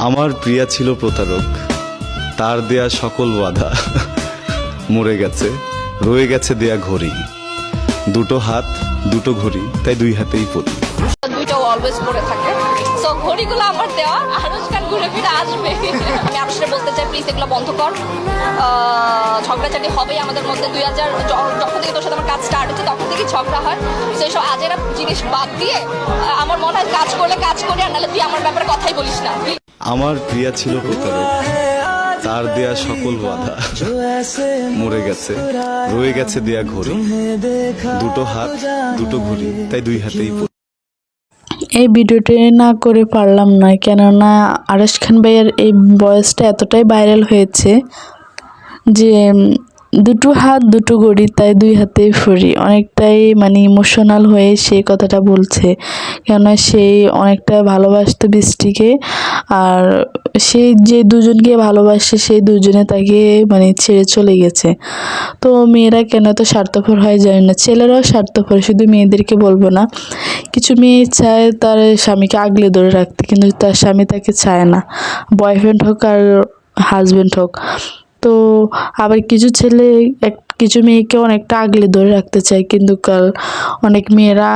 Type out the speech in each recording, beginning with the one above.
আমার প্রিয়া ছিল প্রতারক, তার দেয়া সকল বাধা মরে গেছে, রয়ে গেছে দেয়া ঘড়ি। দুটো হাত দুটো ঘড়ি, তাই দুই হাতেই পড়ি। দুইটা অলওয়েজ পরে থাকে, সো ঘড়িগুলো আমার দেওয়া। আরশ খান ঘুরে ফিরে আসবে। আমি আরশরে বলতে চাই, প্লিজ এগুলো বন্ধ কর। ঝগড়াঝাটি হবেই আমাদের মধ্যে। 2000 যখন থেকে তোর সাথে আমার কাজ স্টার্ট হচ্ছে তখন থেকেই ঝগড়া হয়। সেই সব আজেরা জিনিস বাদ দিয়ে আমার মনে হয় কাজ করলে কাজ করি, আর নাহলে তুই আমার ব্যাপারে কথাই বলিস না। আমার প্রিয়া ছিল প্রতারক, তার দেয়া সকল বাধা মরে গেছে, রয়ে গেছে দেয়া ঘড়ি। দুটো হাত দুটো ঘড়ি, তাই দুই হাতেই পড়ি। এই ভিডিওটি না করে পারলাম না, কেননা আরশ খান ভাইয়ের এই ভয়েসটা এতটাই ভাইরাল হয়েছে যে দুটো হাত দুটো ঘড়ি, তাই দুই হাতেই ফুরি। অনেকটাই মানে ইমোশনাল হয়ে সেই কথাটা বলছে, কেননা সেই অনেকটা ভালোবাসতো বৃষ্টিকে, আর সেই যে দুজনকে ভালোবাসে সেই দুজনে তাকে মানে ছেড়ে চলে গেছে। তো মেয়েরা কেন তো স্বার্থপর হয় জানি না, ছেলেরাও স্বার্থপর, শুধু মেয়েদেরকে বলবো না। কিছু মেয়ে চায় তার স্বামীকে আগলে ধরে রাখতে, কিন্তু তার স্বামী তাকে চায় না, বয়ফ্রেন্ড হোক আর হাজব্যান্ড হোক। তো আবার কিছু ছেলে কিছু মেয়েকে অনেকটা আগলে ধরে রাখতে চায়, কিন্তু অনেক মেয়েরা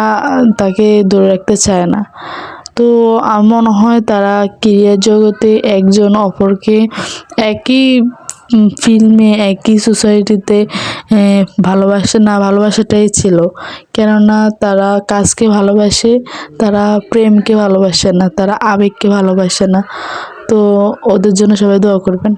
তাকে ধরে রাখতে চায় না। তো আমার মনে হয় তারা ক্যারিয়ার জগতে একজন অপরকে একই ফিল্মে একই সোসাইটিতে ভালোবাসাটাই ছিল। কেননা তারা কাজকে ভালোবাসে, তারা প্রেমকে ভালোবাসে না, তারা আবেগকে ভালোবাসে না। তো ওদের জন্য সবাই দোয়া করবেন।